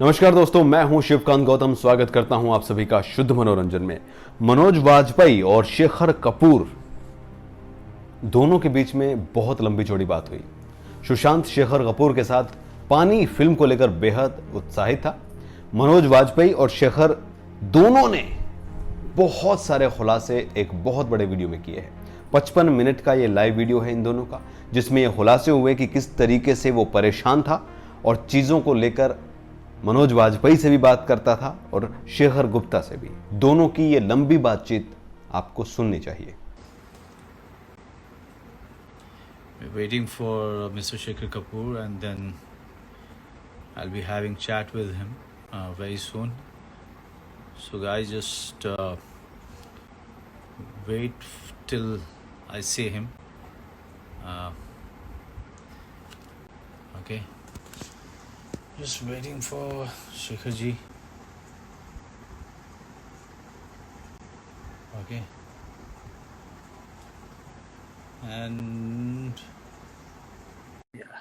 नमस्कार दोस्तों, मैं हूं शिवकांत गौतम। स्वागत करता हूं आप सभी का शुद्ध मनोरंजन में। मनोज वाजपेयी और शेखर कपूर दोनों के बीच में बहुत लंबी चौड़ी बात हुई। सुशांत शेखर कपूर के साथ पानी फिल्म को लेकर बेहद उत्साहित था। मनोज वाजपेयी और शेखर दोनों ने बहुत सारे खुलासे एक बहुत बड़े वीडियो में किए हैं। 55 मिनट का ये लाइव वीडियो है इन दोनों का, जिसमें ये खुलासे हुए कि किस तरीके से वो परेशान था और चीज़ों को लेकर मनोज वाजपेयी से भी बात करता था और शेखर गुप्ता से भी। दोनों की ये लंबी बातचीत आपको सुननी चाहिए। We're waiting for Mr. Shekhar Kapoor, and then I'll be having chat with him very soon. So guys, just wait till I see him. Okay, just waiting for Shekhar ji. Okay, and yeah.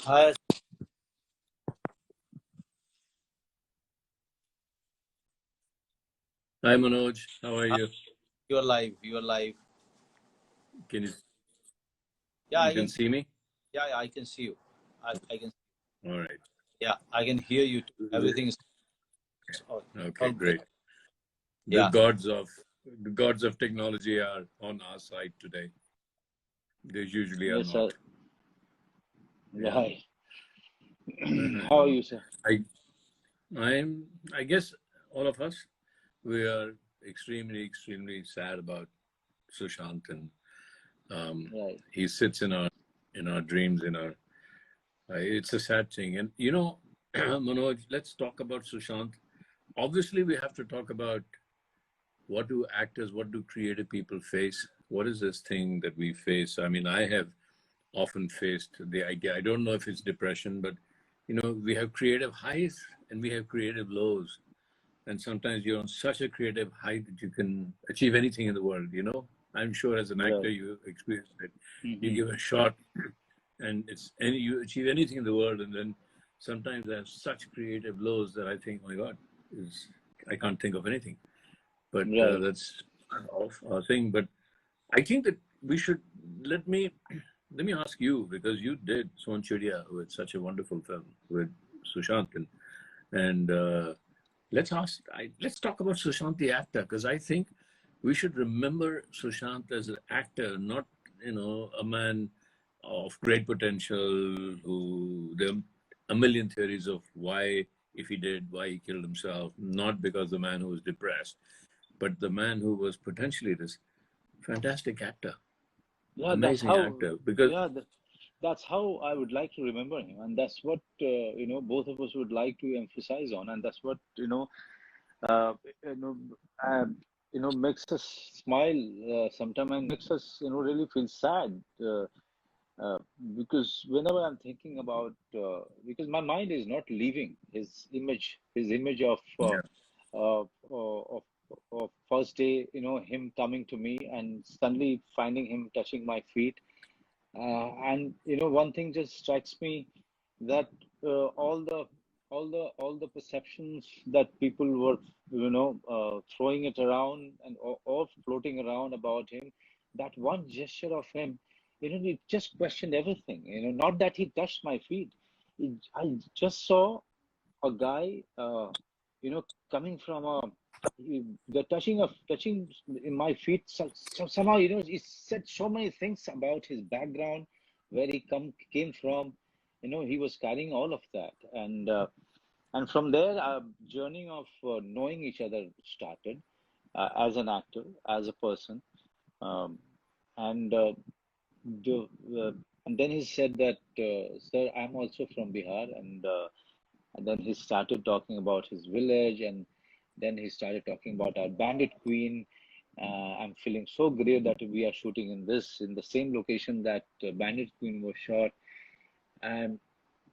Hi. Hi Manoj, how are you? You're live. You're live. Can you Yeah, I can can. see me? Yeah, I can see you. I can. All right. Yeah, I can hear you too. Everything is Okay, all good. great. The Yeah. gods of the gods of technology are on our side today. They usually are Yes, sir. not. Yeah. Yeah. Hi. How are you, sir? I guess all of us, we are extremely sad about Sushant, and Right. he sits in our dreams, in our it's a sad thing. And Manoj, let's talk about Sushant. Obviously we have to talk about what do actors, what do creative people face? What is this thing that we face? I mean, I have often faced the idea. I don't know if it's depression, but we have creative highs and we have creative lows. And sometimes you're on such a creative height that you can achieve anything in the world, I'm sure as an actor Right. you experienced it. You Mm-hmm. give a shot and you achieve anything in the world, and then sometimes I have such creative lows that I think, oh my God, I can't think of anything. But Right. that's off our thing. But I think that we should let me ask you, because you did Son Chidiya with such a wonderful film with Sushant, and let's talk about Sushant the actor, because I think we should remember Sushant as an actor, not a man of great potential who there are a million theories of why, if he did, why he killed himself, not because the man who was depressed, but the man who was potentially this fantastic actor, Yeah, that's amazing how. actor. Because Yeah, that's how I would like to remember him, and that's what both of us would like to emphasize on, and that's what uh, you know, uh, makes us smile sometimes, and makes us really feel sad. Uh, because whenever I'm thinking about, because my mind is not leaving his image yeah, of first day, him coming to me and suddenly finding him touching my feet. And one thing just strikes me that all the perceptions that people were, throwing it around and or floating around about him, that one gesture of him, it just questioned everything. Not that he touched my feet. I just saw a guy, coming from the touching in my feet. Somehow, he said so many things about his background, where he came from. He was carrying all of that, and from there, our journey of knowing each other started, as an actor, as a person, um, and the, uh, and then he said that, sir, I'm also from Bihar, and then he started talking about his village, and then he started talking about our Bandit Queen. I'm feeling so great that we are shooting in the same location that Bandit Queen was shot. And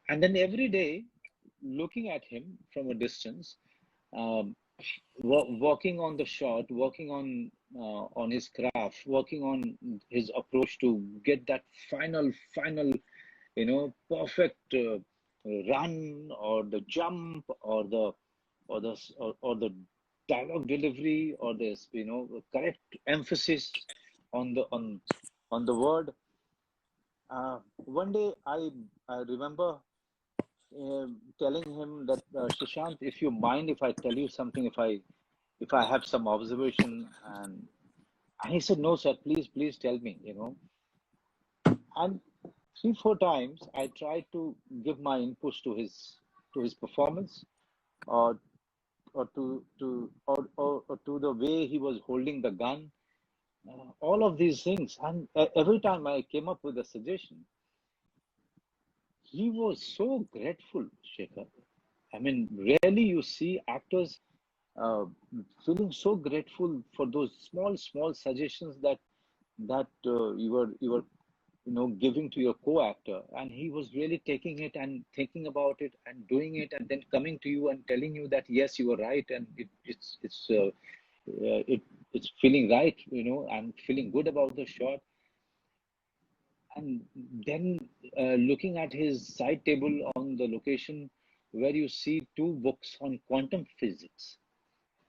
then every day, looking at him from a distance, working on the shot, working on his craft, working on his approach to get that final, perfect run or the jump or the dialogue delivery or this, correct emphasis on the word. One day I remember telling him that, Shashant, if you mind if I tell you something, if I have some observation, and he said, no, sir, please tell me. And 3 4 times I tried to give my inputs to his performance, or or to the way he was holding the gun, all of these things. And every time I came up with a suggestion, he was so grateful, Shekhar. I mean, rarely you see actors uh, feeling so grateful for those small suggestions that you were giving to your co-actor, and he was really taking it and thinking about it and doing it, and then coming to you and telling you that yes, you were right, and it's feeling right. I'm feeling good about the shot. And then looking at his side table on the location, where you see two books on quantum physics,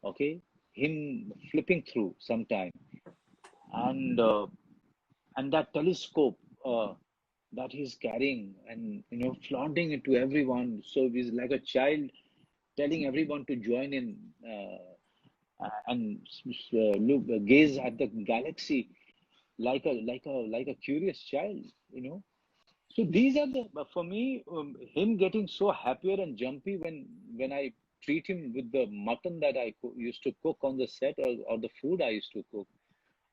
okay, him flipping through sometime, and that telescope that he's carrying, and flaunting it to everyone. So he's like a child telling everyone to join in, and look, gaze at the galaxy like a curious child. So these are the, for me, him getting so happier and jumpy when I treat him with the mutton that I used to cook on the set, or the food I used to cook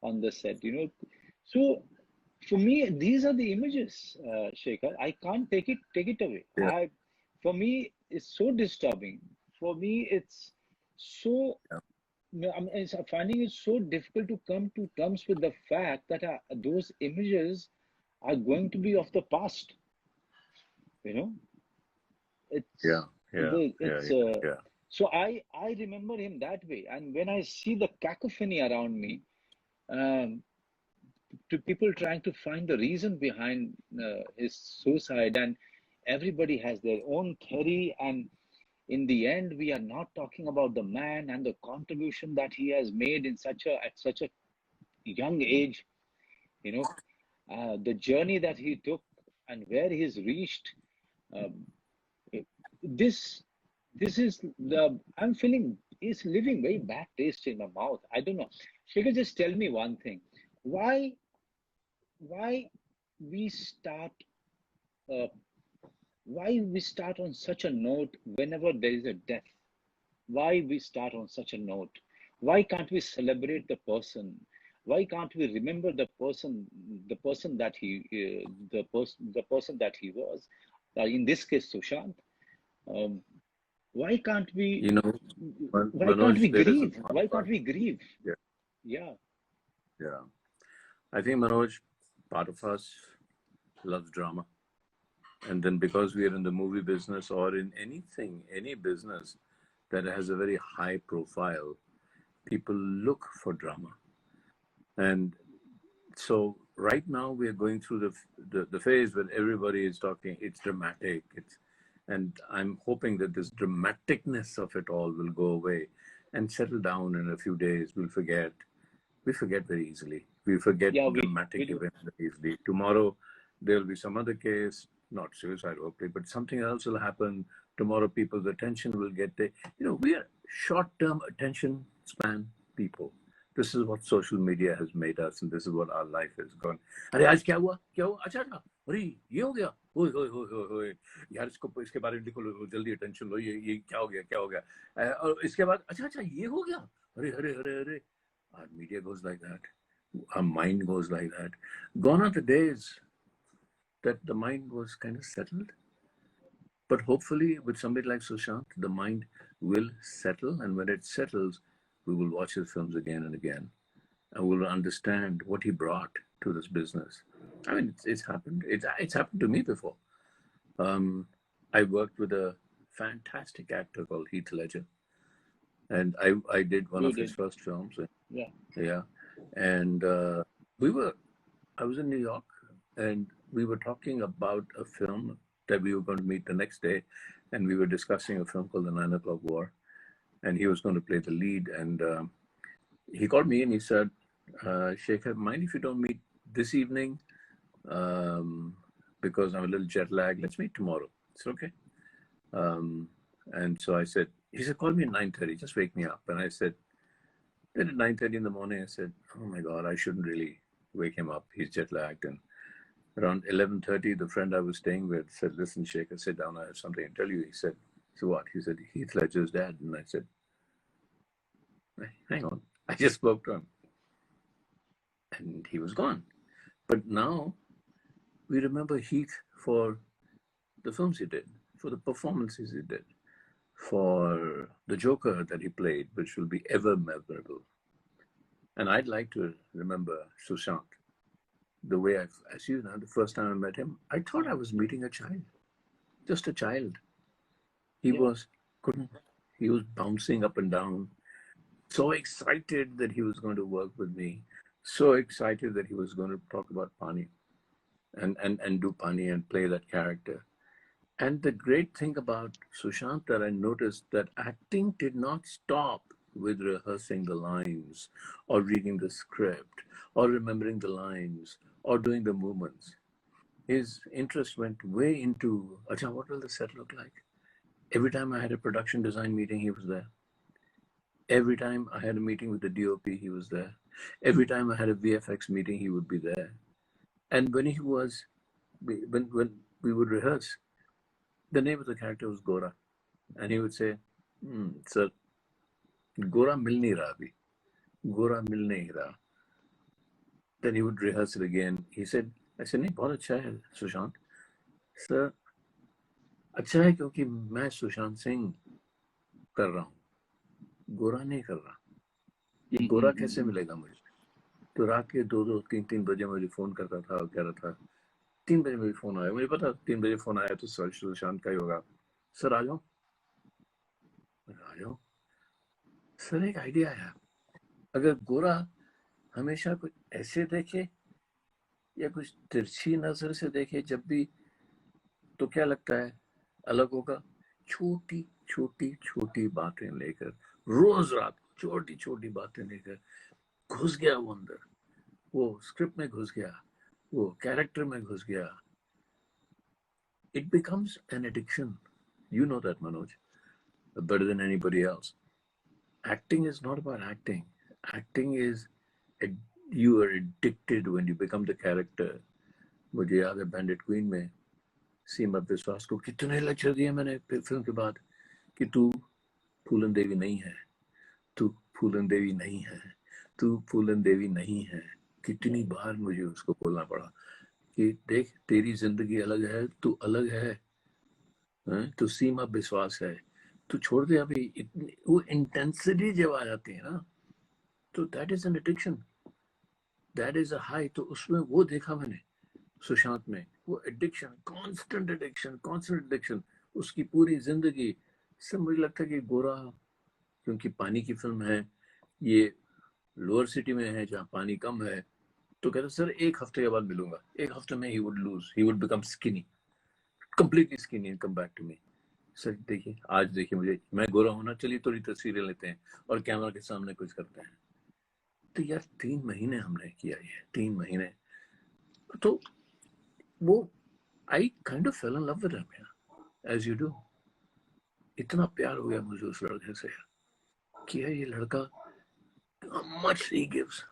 on the set. So for me, these are the images, Shekhar. I can't take it away. Yeah. For me, it's so disturbing. For me, it's so. Yeah. I'm finding it so difficult to come to terms with the fact that those images are going to be of the past. You know, Yeah. it's Yeah. Yeah. it's Yeah. Yeah. so I remember him that way, and when I see the cacophony around me, um, to people trying to find the reason behind his suicide, and everybody has their own theory, and in the end we are not talking about the man and the contribution that he has made at such a young age. you know the journey that he took and where he's reached. um, this this is the I'm feeling is leaving very bad taste in my mouth. I don't know. Shikha, just tell me one thing. Why why we start uh, why we start on such a note whenever there is a death? Why we start on such a note? Why can't we celebrate the person? Why can't we remember the person that the person that he was? In this case, Sushant. Um, why can't we? You know, Why can't we Manoj, there is a grieve? thought Why can't part. we grieve? Yeah. Yeah, Yeah. I think, Manoj, part of us loves drama. And then because we are in the movie business or in anything, any business that has a very high profile, people look for drama. And so right now we are going through the phase when everybody is talking, it's dramatic. And I'm hoping that this dramaticness of it all will go away and settle down in a few days. We'll forget. We forget very easily. We forget yeah, we dramatic do. events very easily. Tomorrow, there'll be some other case, not suicide, hopefully, but something else will happen. Tomorrow, people's attention will get there. We are short-term attention span people. This is what social media has made us, and this is what our life has gone. अरे आज क्या हुआ अच्छा था अरे ये हो गया ओए ओए ओए ओए ओए यार इसके बारे में लिखो जल्दी अटेंशन लो ये क्या हो गया और इसके बाद अच्छा ये हो गया अरे अरे अरे अरे our media goes like that. Our mind goes like that. Gone are the days that the mind was kind of settled. But hopefully, with somebody like Sushant, the mind will settle. And when it settles, we will watch his films again and again. And we'll understand what he brought to this business. I mean, it's happened. It's happened to me before. I worked with a fantastic actor called Heath Ledger. and I did one You of his did. first films. Yeah. Yeah, and we were. I was in New York, and we were talking about a film that we were going to meet the next day, and we were discussing a film called The 9 O'Clock War, and he was going to play the lead, and he called me and he said, Shekhar, mind if you don't meet this evening? Because I'm a little jet lagged. Let's meet tomorrow. It's okay. And so I said, he said, call me at 9:30. Just wake me up. And I said, then at 9:30 in the morning, I said, oh my God, I shouldn't really wake him up. He's jet lagged. And around 11:30, the friend I was staying with said, listen, Shekhar, sit down. I have something to tell you. He said, so what? He said, Heath Ledger's dad. And I said, hang on. I just spoke to him. And he was gone. But now we remember Heath for the films he did, for the performances he did, for the Joker that he played, which will be ever memorable. And I'd like to remember Sushant the way as you know, the first time I met him, I thought I was meeting a child, just a child. He Yeah. he was bouncing up and down, so excited that he was going to work with me, so excited that he was going to talk about Pani and do Pani and play that character. And the great thing about Sushant that I noticed that acting did not stop with rehearsing the lines or reading the script or remembering the lines or doing the movements. His interest went way into, Acha, what will the set look like? Every time I had a production design meeting, he was there. Every time I had a meeting with the DOP, he was there. Every time I had a VFX meeting, he would be there. And when when we would rehearse, the name of the character was Gora. And he would say, sir, Gora mil nahi raha abhi. Gora mil nahi raha. Then he would rehearse it again. I said, nahi, bahut acha hai, Sushant. Sir, अच्छा है क्योंकि मैं सुशांत सिंह कर रहा हूँ, गोरा नहीं कर रहा. ये गोरा कैसे मिलेगा मुझे? तो रात के 2-3 बजे मुझे फोन करता था और कह रहा था, 3 बजे मुझे फोन आया, मुझे पता 3 बजे फोन आया तो सुशांत का ही होगा. सर आ जाओ. सर एक आइडिया आया, अगर गोरा हमेशा कुछ ऐसे देखे या कुछ तिरछी नजर से देखे जब भी, तो क्या लगता है अलग होगा? छोटी छोटी छोटी बातें लेकर, रोज रात छोटी छोटी बातें लेकर घुस गया वो अंदर, वो स्क्रिप्ट में घुस गया, वो कैरेक्टर में घुस गया. It becomes an addiction. You know that, Manoj, better than anybody else. Acting is not about acting. Acting is, you are addicted when you become the character. मुझे याद है बैंडिट क्वीन में सीमा विश्वास को कितने लेक्चर दिए मैंने फिल्म के बाद कि तू फूलन देवी नहीं है, तू फूलन देवी नहीं है, तू फूलन देवी नहीं है. कितनी बार मुझे उसको बोलना पड़ा कि देख तेरी जिंदगी अलग है, तू अलग है, तू सीमा विश्वास है, तू छोड़ दे अभी. इतनी वो इंटेंसिटी जब आ जाती है ना, तो that is an addiction, that is a high. तो उसमें वो देखा मैंने सुशांत में, वो एडिक्शन, कांस्टेंट एडिक्शन, उसकी पूरी जिंदगी. सब मुझे लगता है कि गोरा, क्योंकि पानी की फिल्म है, ये लोअर सिटी में है जहाँ पानी कम है, तो कहते सर 1 हफ्ते के बाद मिलूंगा. 1 हफ्ते में he would become skinny, completely skinny and come back to me. Sir देखिए, आज देखिए मुझे, मैं गोरा हूं ना, चलिए थोड़ी तस्वीरें लेते हैं और कैमरा के सामने कुछ करते हैं. तो यार 3 महीने हमने किया ये, 3 महीने. तो वो I kind of fell in love with him, as you do. इतना प्यार हो गया मुझे उस लड़के से कि ये लड़का, how much he gives.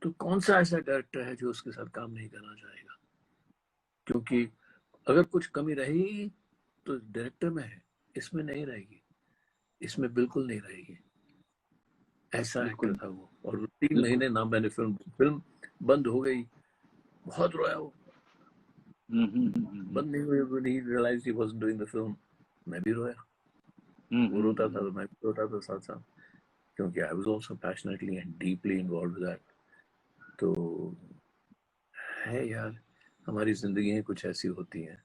तो कौन सा ऐसा डायरेक्टर है जो उसके साथ काम नहीं करना चाहेगा? क्योंकि अगर कुछ कमी रहेगी तो डायरेक्टर में है, इसमें नहीं रहेगी, इसमें बिल्कुल नहीं रहेगी. ऐसा एक्टर था वो. और 3 महीने ना मैंने फिल्म बंद हो गई, बहुत रोया वो. बंद नहीं हुई, when he realized he wasn't doing the film, मैं भी रोया. वो रोता था तो मैं भी रोता था साथ साथ, क्योंकि I was also passionately and deeply involved with that. तो है यार, हमारी जिंदगी कुछ ऐसी होती हैं,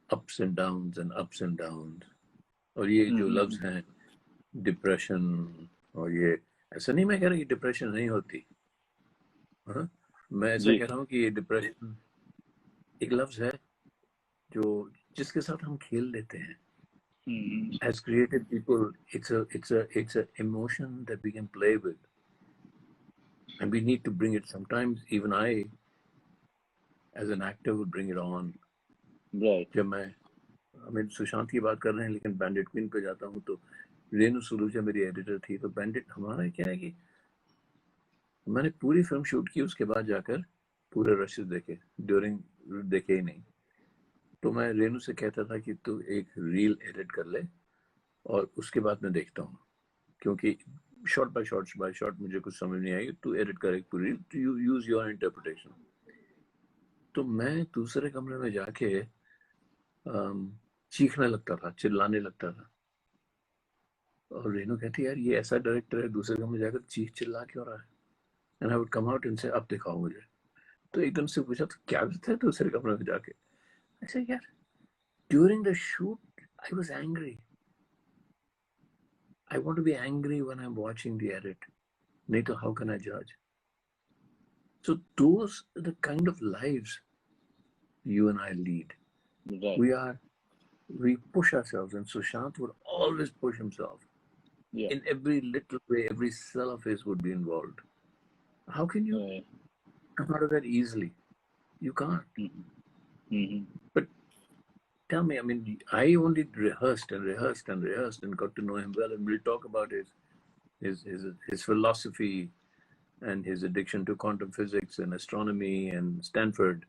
ups and downs. और ये जो लफ्ज हैं डिप्रेशन, और ये ऐसा नहीं मैं कह रहा कि डिप्रेशन नहीं होती, हाँ? मैं ऐसा जी कह रहा हूँ कि ये डिप्रेशन एक लफ्ज है जो जिसके साथ हम खेल लेते हैं. As creative people, it's a emotion that we can play with, and we need to bring it. Sometimes even I, as an actor, would bring it on. Right जब मैं सुशांत की बात कर रहे हैं, लेकिन बैंडिट क्वीन पे जाता हूँ तो रेनू सुलूजा मेरी एडिटर थी. तो बैंडिट हमारा क्या है कि मैंने पूरी फिल्म शूट की, उसके बाद जाकर पूरे रशेस देखे, ड्यूरिंग देखे ही नहीं. तो मैं रेनू से कहता था कि तू एक रील एडिट कर ले और उसके बाद मैं देखता हूँ, क्योंकि शॉर्ट बाय शॉर्ट मुझे कुछ समझ नहीं आएगी, तू एडिट कर एक पूरी reel, to use your interpretation. तो मैं दूसरे कमरे में जाके चीखने लगता था, चिल्लाने लगता था. और रेनू कहती यार ये ऐसा डायरेक्टर है, दूसरे कमरे में जाकर चीख चिल्ला क्यों रहा है. And I would come out and से अब दिखाओ मुझे. तो एकदम से पूछा तो क्या करते है दूसरे कमरे में जाके. ऐसे यार during the shoot I was angry. I want to be angry when I'm watching the edit. Nato, how can I judge? So those are the kind of lives you and I lead. Right We push ourselves, and Sushant would always push himself. या In every little way, every cell of his would be involved. How can you come out of that easily? You can't. But tell me, I mean, I only rehearsed and got to know him well, and we'll talk about his philosophy and his addiction to quantum physics and astronomy and Stanford.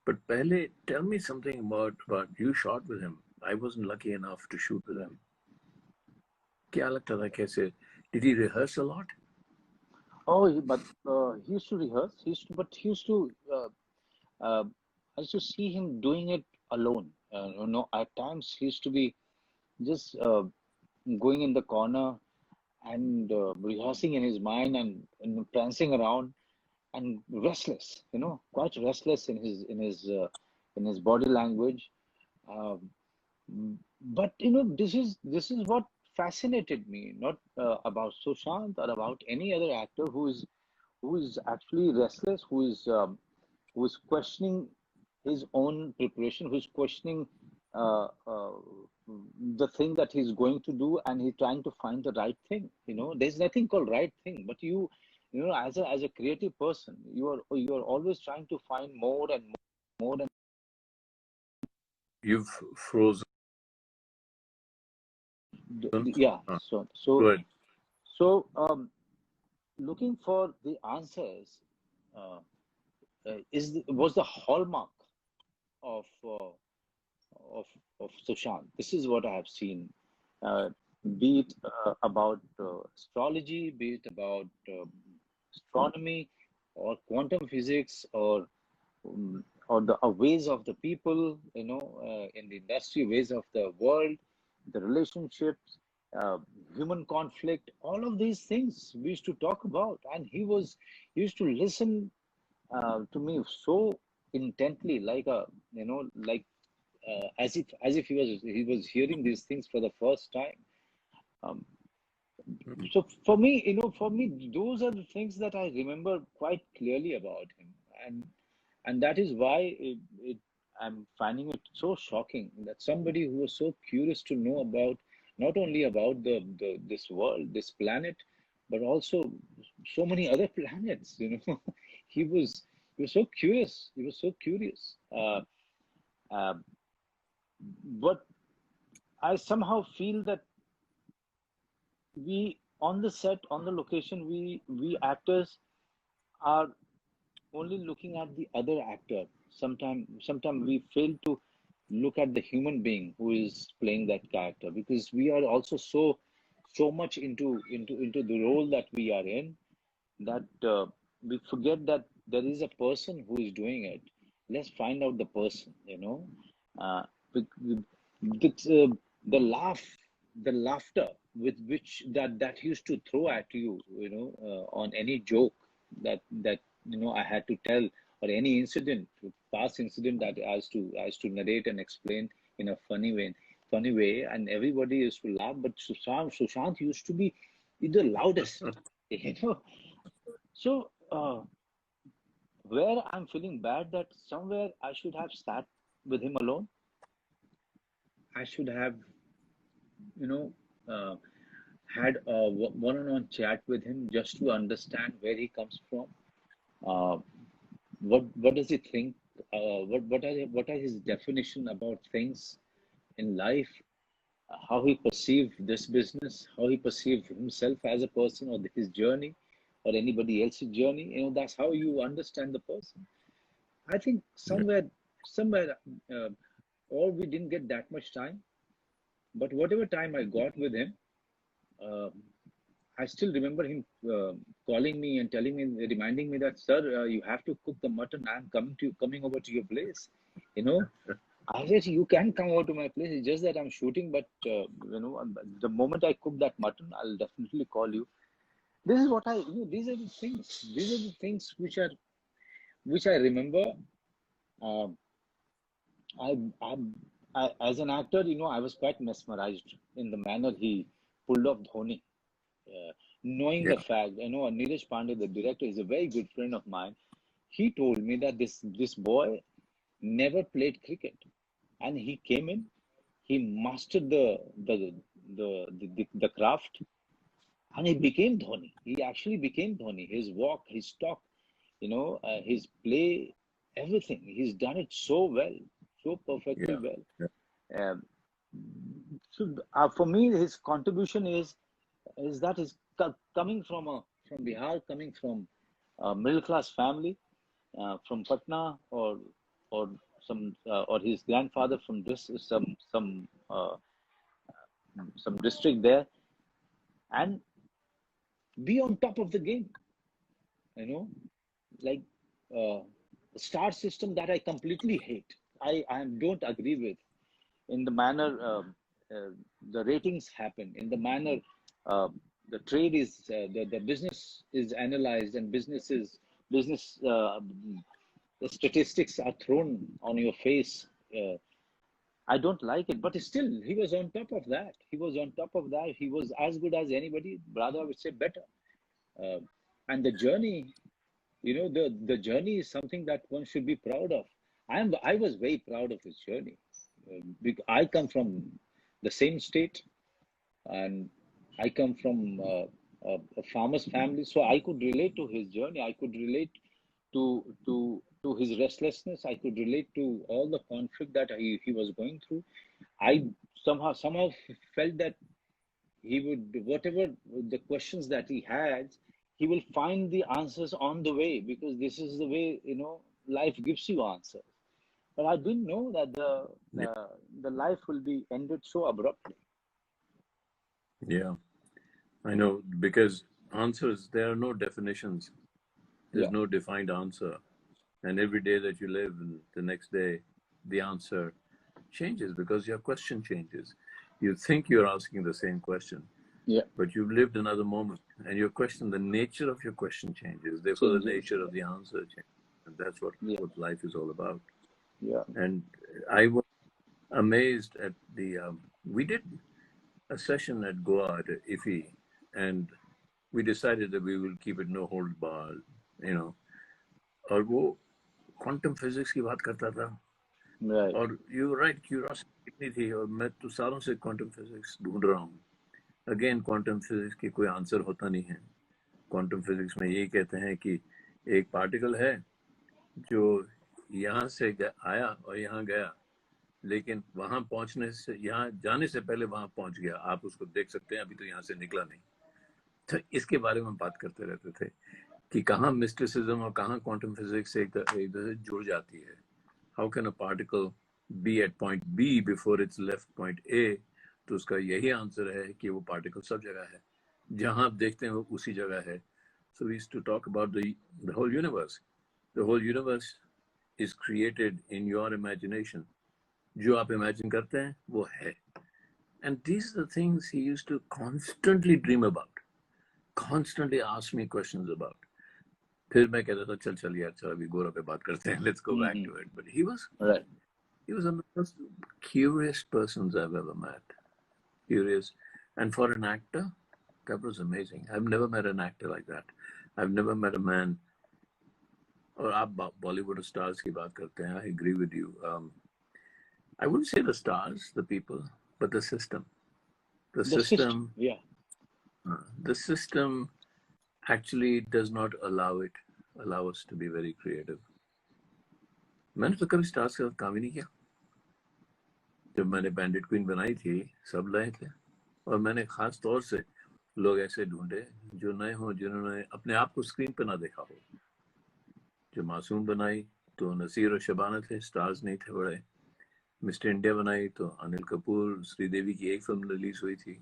But Pehle, tell me something about you shot with him. I wasn't lucky enough to shoot with him. क्या लगता था कैसे? Did he rehearse a lot? but he used to rehearse. He used to. I used to see him doing it alone. At times he used to be just going in the corner and rehearsing in his mind and prancing around and restless. Quite restless in his body language. Um, but this is what fascinated me, not about Sushant or about any other actor who is actually restless, who is questioning his own preparation, who's questioning uh, uh, the thing that he's going to do, and he's trying to find the right thing. There's nothing called right thing, but as a creative person, you are always trying to find more and more and You've frozen. yeah. Huh. So Good. so looking for the answers uh, was the hallmark of uh, of Sushant. This is what I have seen. Uh, be it about astrology, be it about astronomy, or quantum physics, or the ways of the people, in the industry, ways of the world, the relationships, uh, human conflict, all of these things we used to talk about, and he used to listen to me so intently, as if he was hearing these things for the first time. Um, so for me, those are the things that I remember quite clearly about him, and that is why I'm finding it so shocking that somebody who was so curious to know about not only about this world, this planet, but also so many other planets. he was he was so curious. He was so curious. Uh, but I somehow feel that we on the set, on the location, we actors are only looking at the other actor. Sometimes we fail to look at the human being who is playing that character, because we are also so much into the role that we are in, that we forget that there is a person who is doing it. Let's find out the person. Uh, the, the laugh, the laughter with which that used to throw at you, on any joke that I had to tell, or any incident, past incident that I used to narrate and explain in a funny way. funny way, and everybody used to laugh. But Sushant used to be the loudest, you know. So where I'm feeling bad that somewhere I should have sat with him alone. I should have, you know, uh, had a one-on-one chat with him just to understand where he comes from. Uh, what does he think? What are his definition about things in life? How he perceived this business? How he perceived himself as a person, or his journey, or anybody else's journey? You know, that's how you understand the person. I think Yeah. somewhere, uh, or we didn't get that much time, but whatever time I got with him, uh, I still remember him calling me and telling me, reminding me that, sir, you have to cook the mutton. I'm coming over to your place. You know, I said, you can come over to my place. It's just that I'm shooting, but the moment I cook that mutton, I'll definitely call you. This is what these are the things. These are the things which I remember. Um as an actor, I was quite mesmerized in the manner he pulled off Dhoni. Knowing the Yeah. fact, Neeraj Pandey, the director, is a very good friend of mine. He told me that this boy never played cricket, and he came in, he mastered the craft, and he became Dhoni. He actually became Dhoni. His walk, his talk, his play, everything. He's done it so well, so perfectly Yeah. well. Yeah. Um, for me, his contribution is that he's coming from Bihar, coming from a middle class family, from Patna, or or his grandfather from this some district there, and be on top of the game. You know, like uh, star system that I completely hate. I don't agree with in the manner the ratings happen, in the manner uh, the trade is the business is analyzed, and business the statistics are thrown on your face. I don't like it, but still he was on top of that. He was as good as anybody, rather I would say better. uh, and the journey, the journey is something that one should be proud of. I was very proud of his journey. I come from the same state, and I come from a farmer's family, so I could relate to his journey. I could relate to his restlessness. I could relate to all the conflict that he was going through. I somehow felt that he would, whatever the questions that he had, he will find the answers on the way, because this is the way, life gives you answers. But I didn't know that Yeah. the life will be ended so abruptly. Yeah. I know, because answers, there are no definitions. There's Yeah, no defined answer. And every day that you live, and the next day, the answer changes because your question changes. You think you're asking the same question, yeah, but you've lived another moment, and your question, the nature of your question changes. Therefore, the changes. nature of the answer changes. And that's Yeah, what life is all about. yeah, And I was amazed at we did a session at Goa at IFI, and we decided that we will keep it no hold bar, you know. और वो quantum physics की बात करता था, right. और you right, curiosity कितनी थी, और मैं तो सालों से क्वांटम फिजिक्स ढूंढ रहा हूँ. अगेन क्वांटम फिजिक्स की कोई आंसर होता नहीं है. क्वांटम फिजिक्स में यही कहते हैं कि एक पार्टिकल है जो यहाँ से आया और यहाँ गया, लेकिन वहां पहुंचने से, यहाँ जाने से पहले वहां पहुंच गया. आप उसको देख सकते हैं, अभी तो यहाँ से निकला नहीं. तो इसके बारे में बात करते रहते थे कि कहाँ मिस्टिसिज्म और कहाँ क्वांटम फिजिक्स एक दूसरे से जुड़ जाती है. How can a particle be at point B before it's left point A? तो उसका यही आंसर है कि वो पार्टिकल सब जगह है, जहां आप देखते हैं वो उसी जगह है. So we used to talk about the whole universe. The whole universe is created in your imagination. जो आप इमेजिन करते हैं वो है. And these are the things he used to constantly dream about, constantly ask me questions about. फिर मैं कहता था चल यार, चल अभी गौरव पे बात करते हैं, let's go back to it. But he was Right. He was one of the most curious persons I've ever met. Curious. And for an actor, that was amazing. I've never met an actor like that. I've never met a man. और आप Bollywood stars की बात करते हैं, I agree with you. I wouldn't say the stars, the people, but the system. The system, yeah. The system actually does not allow us to be very creative. मैंने तो कभी stars के साथ काम ही नहीं किया. जब मैंने बैंडिट क्वीन बनाई थी, सब नए थे, और मैंने खास तौर से लोग ऐसे ढूंढे जो नए हों, जिन्होंने अपने आप को स्क्रीन पे ना देखा हो. जो मासूम बनाई तो नसीर और शबाना थे, स्टार्स नहीं थे बड़े. मिस्टर इंडिया बनाई तो अनिल कपूर, श्रीदेवी की एक फिल्म रिलीज हुई थी.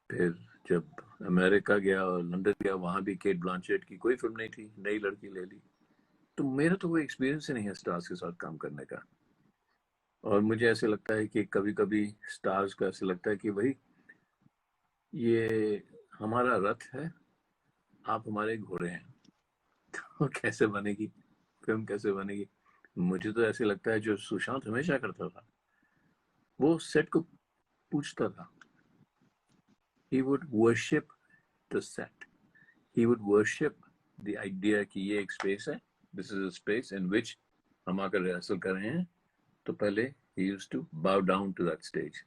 फिर जब अमेरिका गया और लंदन गया, वहां भी केट ब्लांचेट की कोई फिल्म नहीं थी, नई लड़की ले ली. तो मेरा तो कोई एक्सपीरियंस ही नहीं है स्टार्स के साथ काम करने का. और मुझे ऐसे लगता है कि कभी कभी स्टार्स को ऐसे लगता है कि भाई ये हमारा रथ है, आप हमारे घोड़े हैं, तो कैसे बनेगी फिल्म, कैसे बनेगी. मुझे तो ऐसे लगता है जो सुशांत हमेशा करता था, वो सेट को पूछता था. He would worship the set. He would worship the idea कि ये एक space है, this is a space in which हम आकर रिहर्सल कर रहे हैं. तो पहले he used to bow down to that stage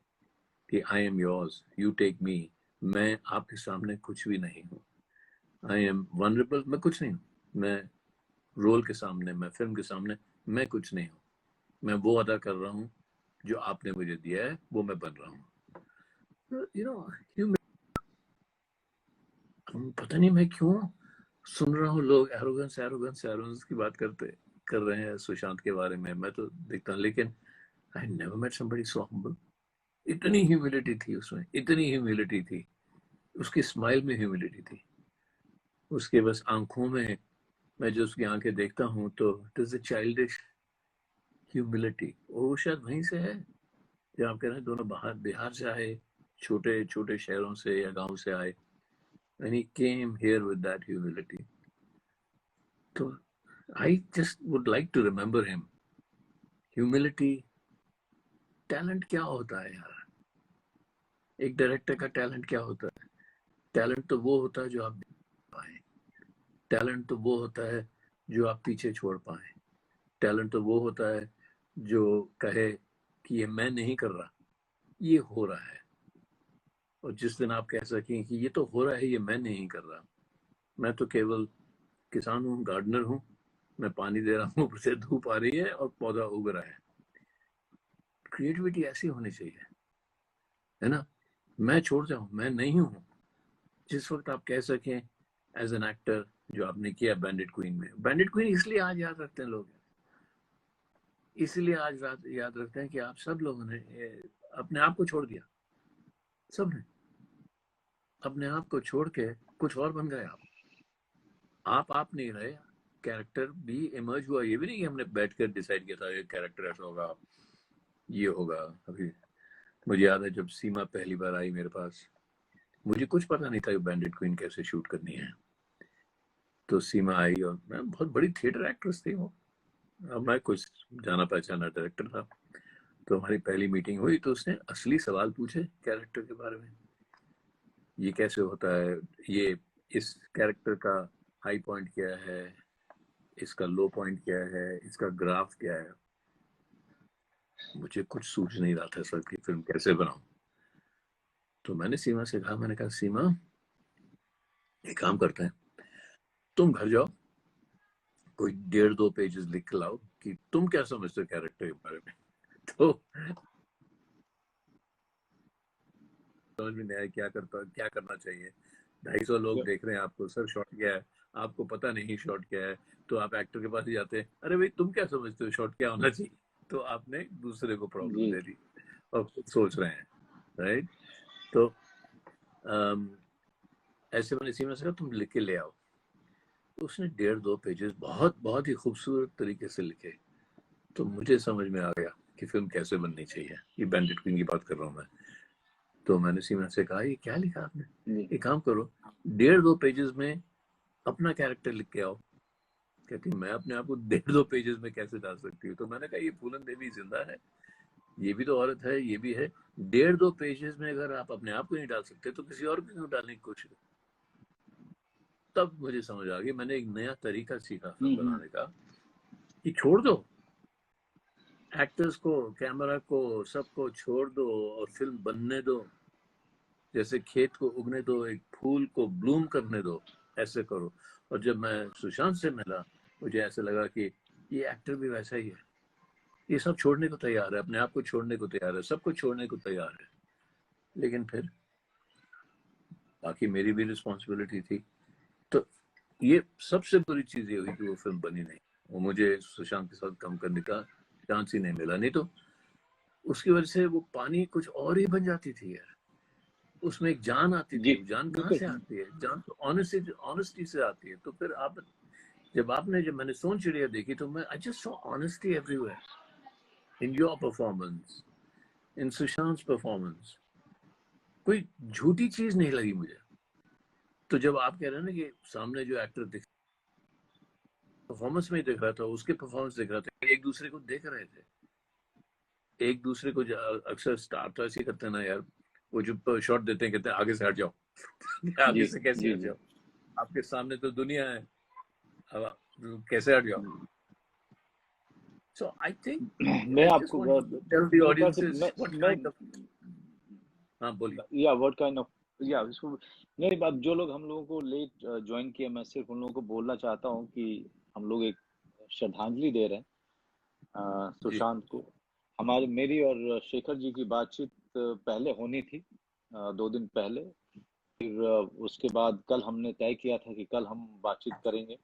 कि I am yours, you take me. मैं आपके सामने कुछ भी नहीं हूँ. I am vulnerable, मैं कुछ नहीं हूँ. मैं रोल के सामने, मैं फिल्म के सामने, मैं कुछ नहीं हूँ. मैं वो अदा कर रहा हूँ जो आपने मुझे दिया है, वो मैं बन रहा हूँ. You know, पता नहीं मैं क्यों सुन रहा हूँ लोग एरोगेंस की बात कर रहे हैं सुशांत के बारे में. मैं तो देखता हूँ, लेकिन I never met somebody so humble. इतनी ह्यूमिलिटी थी उसमें, इतनी ह्यूमिलिटी थी. उसकी स्माइल में ह्यूमिलिटी थी, उसके बस आंखों में. मैं जो उसकी आंखें देखता हूँ तो it is a childish humility. वो शायद वहीं से है जब आप कह रहे हैं दोनों बिहार से आए, छोटे छोटे शहरों से या गांव से आए. And he came here with that humility. So I just would like to remember him. Humility. Talent क्या होता है यार? एक डायरेक्टर का टैलेंट क्या होता है? टैलेंट तो वो होता है जो आप पाए. टैलेंट तो वो होता है जो आप पीछे छोड़ पाए. टैलेंट तो वो होता है जो कहे कि ये मैं नहीं कर रहा, ये हो रहा है. और जिस दिन आप कह सकें कि ये तो हो रहा है, ये मैं नहीं कर रहा, मैं तो केवल किसान हूँ, गार्डनर हूँ, मैं पानी दे रहा हूँ, ऊपर से धूप आ रही है और पौधा उग रहा है. क्रिएटिविटी ऐसी होनी चाहिए, है ना. मैं छोड़ जाऊं, मैं नहीं हूँ. जिस वक्त आप कह सकें एज एन एक्टर, जो आपने किया बैंडिट क्वीन में. बैंडिट क्वीन इसलिए आज याद रखते हैं लोग, इसलिए आज याद रखते हैं कि आप सब लोगों ने अपने आप को छोड़ दिया. सब ने अपने आप को छोड़ के कुछ और बन गए. आप नहीं रहे, कैरेक्टर भी इमर्ज हुआ. ये भी नहीं कि हमने बैठकर डिसाइड किया था ये कैरेक्टर ऐसा होगा, ये होगा. अभी मुझे याद है जब सीमा पहली बार आई मेरे पास, मुझे कुछ पता नहीं था बैंडिट क्वीन कैसे शूट करनी है. तो सीमा आई और मैं बहुत बड़ी थिएटर एक्ट्रेस थी वो, अब मैं कुछ जाना पहचाना डायरेक्टर था. तो हमारी पहली मीटिंग हुई तो उसने असली सवाल पूछे कैरेक्टर के बारे में. ये कैसे होता है, ये इस कैरेक्टर का हाई पॉइंट क्या है, इसका लो पॉइंट क्या है, इसका ग्राफ क्या है. मुझे कुछ सूझ नहीं रहा था सर कि फिल्म कैसे बनाऊं. तो मैंने सीमा से कहा, मैंने कहा सीमा एक काम करते हैं, तुम घर जाओ, कोई 1.5-2 पेजेस लिख के लाओ कि तुम क्या समझते हो कैरेक्टर के बारे में. तो समझ में नहीं आया क्या करना चाहिए. 250 लोग देख रहे हैं आपको, सर शॉट क्या है, आपको पता नहीं शॉट क्या है. तो आप एक्टर के पास ही जाते हैं, अरे भाई तुम क्या समझते हो शॉट क्या होना चाहिए. तो आपने दूसरे को प्रॉब्लम दे दी और खुद सोच रहे हैं, राइट. तो ऐसे मैंने सीमा से कहा तुम लिख के ले आओ. तो उसने 1.5-2 पेजेस बहुत ही खूबसूरत तरीके से लिखे. तो मुझे समझ में आ गया कि फिल्म कैसे बननी चाहिए. ये बैंडिट क्वीन की बात कर रहा हूँ मैं. तो मैंने सीमा से कहा ये क्या लिखा आपने, एक काम करो 1.5-2 पेजेस में अपना कैरेक्टर लिख के आओ कहती मैं अपने आप को 1.5-2 पेजेस में कैसे डाल सकती हूँ? तो मैंने कहा ये फूलन देवी जिंदा है, ये भी तो औरत है, ये भी है। 1.5-2 पेजेस में अगर आप अपने आप को नहीं डाल सकते तो किसी और को क्यों डालने की कोशिश? तब मुझे समझ आ गई, मैंने एक नया तरीका सीखा फिल्म बनाने का कि छोड़ दो एक्टर्स को, कैमरा को, सबको छोड़ दो और फिल्म बनने दो। जैसे खेत को उगने दो, एक फूल को ब्लूम करने दो, ऐसे करो। और जब मैं सुशांत से मिला, मुझे ऐसे लगा कि ये एक्टर भी वैसा ही है, ये सब छोड़ने को तैयार है, अपने आप को छोड़ने को तैयार है, सब कुछ छोड़ने को तैयार है। लेकिन फिर बाकी मेरी भी रिस्पॉन्सिबिलिटी थी। तो ये सबसे बुरी चीज ये हुई कि वो फिल्म बनी नहीं, और मुझे सुशांत के साथ काम करने का चांस ही नहीं मिला। नहीं तो उसकी वजह से वो पानी कुछ और ही बन जाती थी यार, उसमें एक जान आती जी थी। जान कहाँ बिल्कुल। से आती है? जान तो ऑनेस्टी से आती है। तो फिर आप जब मैंने सोन चिड़िया देखी तो मैं I just saw honesty everywhere in your performance, in Sushant performance. कोई झूठी चीज नहीं लगी मुझे। तो जब आप कह रहे हैं ना कि सामने जो एक्टर दिख परफॉर्मेंस में ही दिख रहा था, उसके परफॉर्मेंस दिख रहा था, एक दूसरे को देख रहे थे, एक दूसरे को। अक्सर स्टार तो ऐसे ही करते हैं ना यार, वो जो शॉट देते हैं कहते हैं आगे से हट जाओ। आगे जी से कैसे जी हट जी। जाओ? आपके सामने तो दुनिया है, अब कैसे हट जाओ? So I think मैं I just आपको want you to tell the मेरे ख्याल से audiences what मैं kind of, हाँ बोलिए। या व्हाट काइंड ऑफ या इसको नहीं, बात जो लोग हम लोगों को लेट ज्वाइन किए, मैं सिर्फ उन लोगों को बोलना चाहता हूँ कि हम लोग एक श्रद्धांजलि दे रहे हैं जी सुशांत को। हमारी मेरी और शेखर जी की बातचीत पहले होनी थी 2 दिन पहले। फिर उसके बाद कल हमने तय किया था कि कल हम बातचीत करेंगे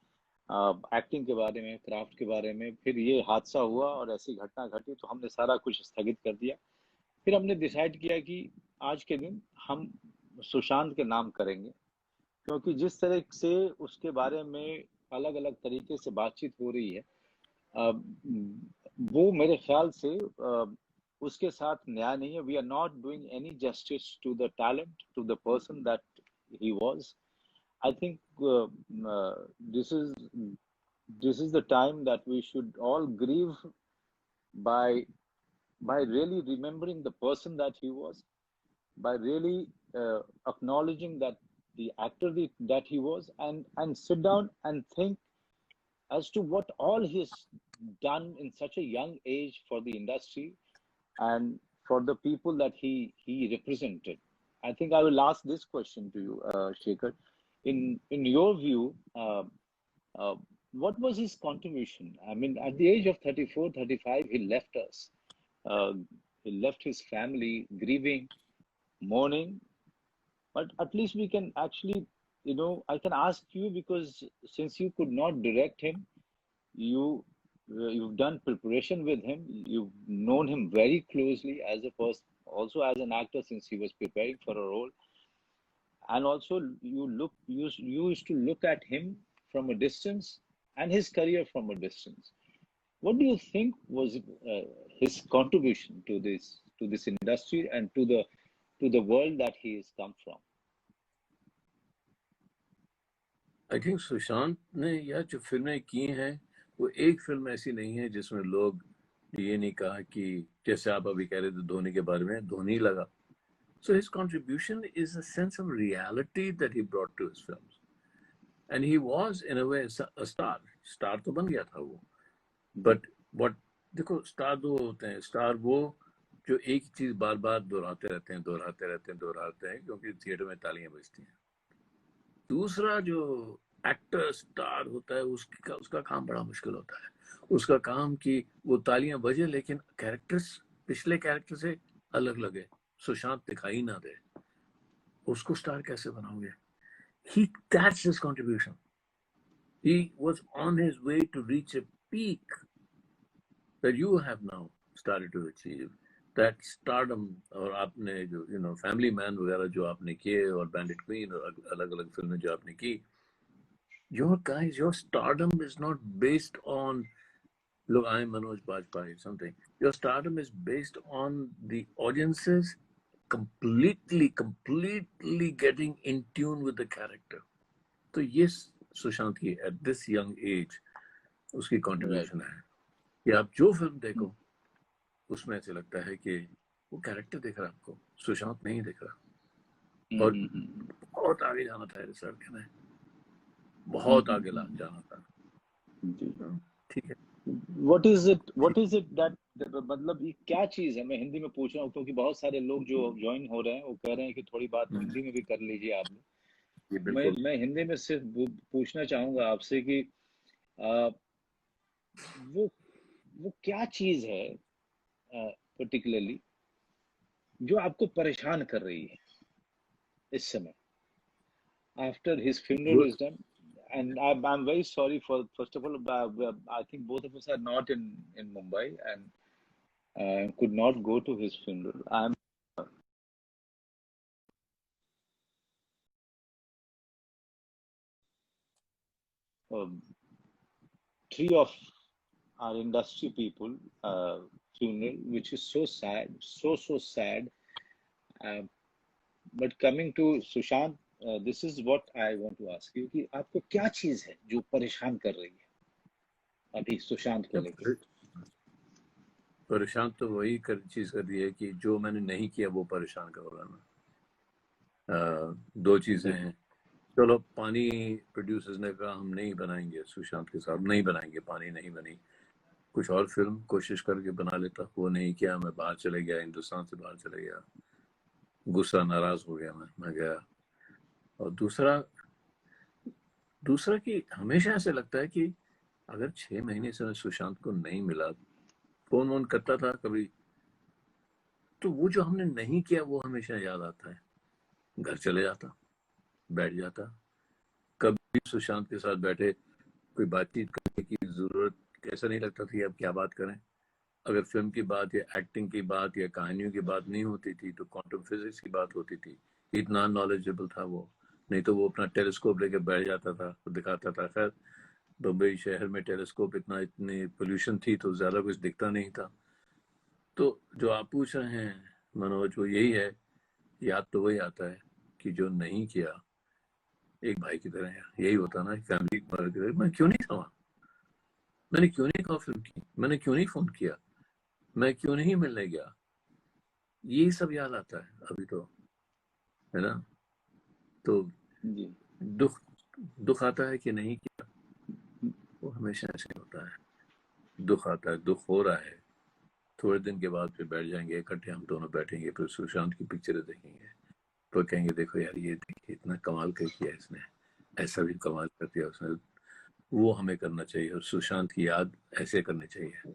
एक्टिंग के बारे में, क्राफ्ट के बारे में। फिर ये हादसा हुआ और ऐसी घटना घटी तो हमने सारा कुछ स्थगित कर दिया। फिर हमने डिसाइड किया कि आज के दिन हम सुशांत के नाम करेंगे, क्योंकि जिस तरह से उसके बारे में अलग अलग तरीके से बातचीत हो रही है वो मेरे ख्याल से उसके साथ न्याय नहीं है। We are not doing any justice to the talent, to the person that he was. I think this is the time that we should all grieve by really remembering the person that he was, by really acknowledging that the actor that he was, and sit down and think as to what all he's done in such a young age for the industry and for the people that he represented. I think I will ask this question to you, Shekhar. In your view, uh, what was his contribution? I mean, at the age of 34, 35, he left us. Uh, he left his family grieving, mourning, but at least we can actually, I can ask you, because since you could not direct him, you've done preparation with him, you've known him very closely as a person, also as an actor, since he was preparing for a role, and also you used to look at him from a distance and his career from a distance. What do you think was his contribution to this industry and to the world that he has come from? I think Sushant ने यह जो फिल्में की हैं वो एक film ऐसी नहीं है जिसमें लोग ये नहीं कहा कि, जैसे आप अभी कह रहे थे धोनी के बारे में, धोनी लगा। So his contribution is a sense of reality that he brought to his films, and he was in a way a star. Star तो बन गया था वो, बट what, देखो स्टार दो होते हैं। स्टार वो जो एक ही चीज बार बार दोहराते रहते हैं क्योंकि थिएटर में तालियां बजती हैं। दूसरा जो एक्टर स्टार होता है उसका काम बड़ा मुश्किल होता है। उसका काम कि वो तालियां बजे लेकिन कैरेक्टर्स पिछले कैरेक्टर से अलग लगे, सुशांत दिखाई ना दे। उसको स्टार कैसे बनाओगे? That's his contribution. He was on his way to reach a peak that you have now started to achieve. That stardom, और आपने जो फैमिली मैन वगैरह जो आपने किए और बैंडिट क्वीन और अलग अलग फिल्में जो आपने की, your stardom is not based on, look, I'm Manoj Bajpayee, something. Your stardom is based on the audiences completely getting in tune with the character. So yes, Sushant, at this young age, उसकी contribution है कि आप जो film देखो उसमें ऐसे लगता है कि वो कैरेक्टर दिख रहा है आपको, सुशांत नहीं दिख रहा। और बहुत आगे जाना था इस लड़के में, बहुत आगे जाना था। ठीक है। What is it that मतलब ये क्या चीज है, मैं हिंदी में पूछ रहा हूँ क्योंकि बहुत सारे लोग जो ज्वाइन हो रहे हैं वो कह रहे हैं कि थोड़ी बात हिंदी में भी कर लीजिए आप। ये बिल्कुल मैं हिंदी में सिर्फ पूछना चाहूंगा आपसे कि आ, वो क्या चीज है पर्टिकुलरली जो आपको परेशान कर रही है इस समय after his funeral वो is done? And I'm very sorry for, first of all, I think both of us are not in Mumbai and could not go to his funeral. I'm three of our industry people funeral, which is so sad, so sad. Uh, but coming to Sushant, this is what I want to ask you कि आपको क्या चीज है जो परेशान कर रही है अभी सुशांत को लेकर? परेशान तो वही चीज कर रही है कि जो मैंने नहीं किया वो परेशान कर रहा है ना। दो चीजें हैं। चलो, पानी प्रोड्यूसर्स ने कहा हम नहीं बनाएंगे सुशांत के साथ, नहीं बनाएंगे, पानी नहीं बनी। कुछ और फिल्म कोशिश करके बना लेता, वो नहीं किया। मैं बाहर चले गया, हिंदुस्तान से बाहर चले गया, गुस्सा, नाराज हो गया मैं गया। और दूसरा कि हमेशा ऐसे लगता है कि अगर 6 महीने से मैं सुशांत को नहीं मिला, फोन वोन करता था कभी, तो वो जो हमने नहीं किया वो हमेशा याद आता है। घर चले जाता, बैठ जाता, कभी सुशांत के साथ बैठे कोई बातचीत करने की जरूरत ऐसा नहीं लगता थी अब क्या बात करें। अगर फिल्म की बात या एक्टिंग की बात या कहानियों की बात नहीं होती थी तो क्वांटम फिजिक्स की बात होती थी। इतना नॉलेजेबल था वो। नहीं तो वो अपना टेलीस्कोप लेके बैठ जाता था, वो दिखाता था। खैर, बम्बई शहर में टेलीस्कोप इतनी पोल्यूशन थी तो ज्यादा कुछ दिखता नहीं था। तो जो आप पूछ रहे हैं मनोज, वो यही है। याद तो वही आता है कि जो नहीं किया, एक भाई की तरह यही होता ना, फैमिली की तरह। मैं क्यों नहीं था वहां, मैंने क्यों नहीं कॉल फिल्म की, मैंने क्यों नहीं फोन किया, मैं क्यों नहीं मिलने गया, ये सब याद आता है अभी तो, है ना। तो जी दुख आता है कि नहीं किया, वो हमेशा ऐसे होता है। दुख आता है, दुख हो रहा है, थोड़े दिन के बाद फिर बैठ जाएंगे इकट्ठे, हम दोनों बैठेंगे, फिर सुशांत की पिक्चरें देखेंगे, तो कहेंगे देखो यार ये देखिए इतना कमाल कर किया इसने, ऐसा भी कमाल कर दिया उसने। वो हमें करना चाहिए और सुशांत की याद ऐसे करनी चाहिए।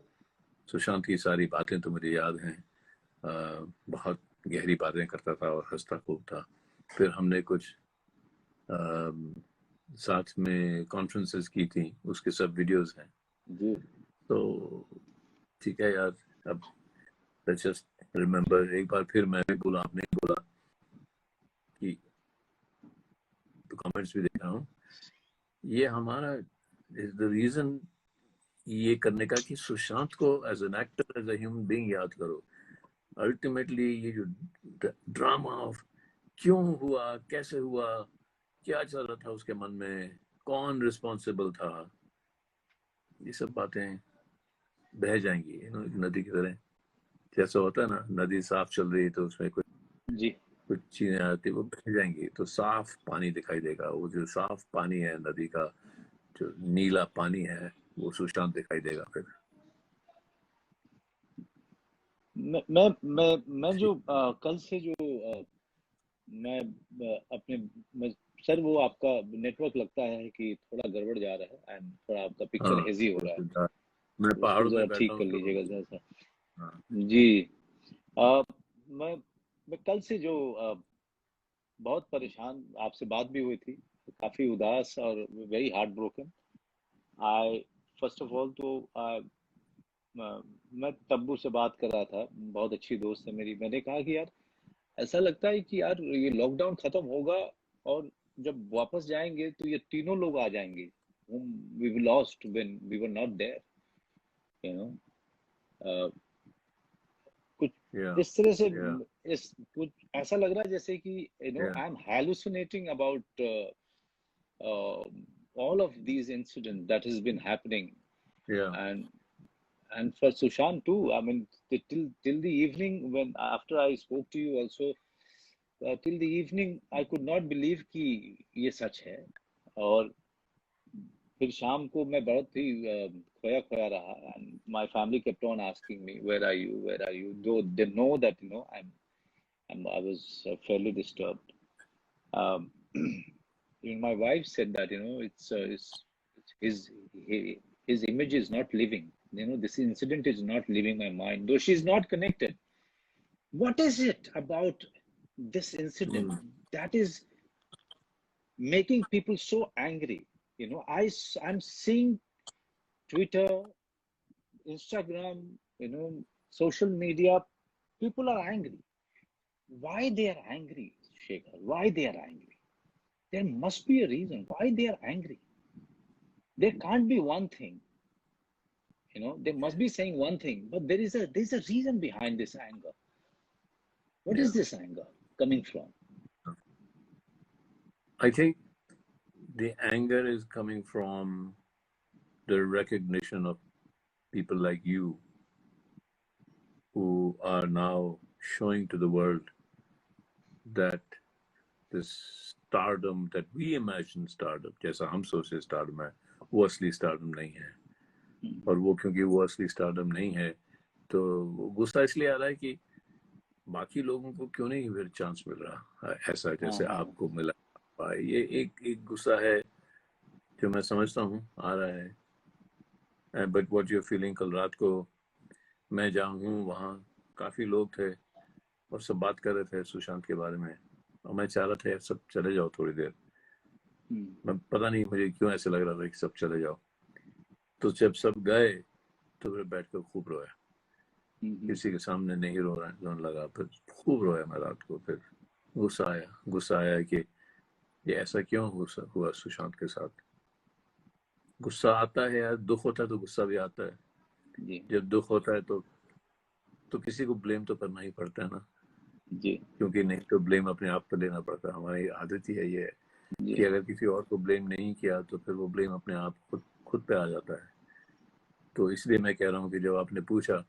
सुशांत की सारी बातें तो मुझे याद हैं। बहुत गहरी बातें करता था और हंसता खूब था। फिर हमने कुछ साथ में कॉन्फ्रेंसेस की थी, उसके सब वीडियोस हैं। जी तो ठीक है यार, अब लेट्स जस्ट रिमेम्बर। एक बार फिर मैं भी बोला, आपने बोला कि, तो कमेंट्स भी देख रहा हूँ, ये हमारा इज द रीजन ये करने का कि सुशांत को as an actor, as a human being याद करो। अल्टीमेटली ये जो ड्रामा ऑफ क्यों हुआ, कैसे हुआ, क्या चल रहा था उसके मन में, कौन रिस्पॉन्सिबल था, ये सब बातें बह जाएंगी नदी की तरह। जैसा होता है ना, नदी साफ चल रही है तो उसमें जी कुछ चीजें आती है, वो बह जाएंगी तो साफ पानी दिखाई देगा। वो जो साफ पानी है नदी का, जो नीला पानी है, वो सुशांत दिखाई देगा फिर। मैं जो कल से जो मैं अपने सर वो आपका नेटवर्क लगता है कि थोड़ा गड़बड़ जा रहा है एंड थोड़ा आपका पिक्चर हाँ, हेजी हो रहा है, मैं तो उसको पहाड़ों जरा में बैठा ठीक हूँ कर तो लीजिएगा जरा सा। हाँ। जी अ, मैं मैं कल से जो बहुत परेशान, आपसे बात भी हुई थी, काफी उदास और very heart broken. I first of all तो मैं तब्बू से बात कर रहा था, बहुत अच्छी दोस्त है मेरी। मैंने कहा कि यार ऐसा लगता है कि यार ये लॉकडाउन खत्म होगा और जब वापस जाएंगे तो ये तीनों लोग आ जाएंगे whom we lost when we were not there, you know। कुछ या इस तरह से, या इस कुछ ऐसा लग रहा है जैसे कि या I am hallucinating about all of these incidents that has been happening Yeah. And for Sushant too. I mean, till the evening, when after I spoke to you also, till the evening I could not believe कि ये सच है. और फिर शाम को मैं बहुत ही खोया खोया रहा. And my family kept on asking me, where are you, though they know that I was fairly disturbed. um, Even my wife said that it's his image is not living. This incident is not leaving my mind, though she's not connected. What is it about this incident Mm. that is making people so angry? I'm seeing Twitter, Instagram, social media. People are angry. Why they are angry, Shekhar? Why they are angry? There must be a reason why they are angry. There can't be one thing. They must be saying one thing, but there's a reason behind this anger. What is Yeah. this anger coming from? I think the anger is coming from the recognition of people like you who are now showing to the world that this stardom that we imagine stardom, जैसा हम सोचते stardom है, वो असली stardom नहीं है. और वो क्योंकि वो असली stardom नहीं है, तो गुस्सा इसलिए आ रहा है कि बाकी लोगों को क्यों नहीं फिर चांस मिल रहा ऐसा जैसे आपको मिला. ये एक गुस्सा है जो मैं समझता हूँ आ रहा है. बट व्हाट यू फीलिंग, कल रात को मैं जहाँ हूँ वहाँ काफी लोग थे और सब बात कर रहे थे सुशांत के बारे में, और मैं चाह रहा था सब चले जाओ थोड़ी देर. मैं पता नहीं मुझे क्यों ऐसे लग रहा था कि सब चले जाओ. तो जब सब गए तो फिर बैठ कर खूब रोया. किसी के सामने नहीं रोने लगा, फिर खूब रोया मैं रात को. फिर गुस्सा आया कि ये ऐसा क्यों हुआ सुशांत के साथ. गुस्सा आता है यार, दुख होता है तो गुस्सा भी आता है. जब दुख होता है तो किसी को ब्लेम तो करना ही पड़ता है ना जी. क्योंकि नहीं तो ब्लेम अपने आप पर लेना पड़ता है. हमारी आदत ही है ये कि अगर किसी और को ब्लेम नहीं किया तो फिर वो ब्लेम अपने आप खुद पे आ जाता है. तो इसलिए मैं कह रहा हूँ कि जब आपने पूछा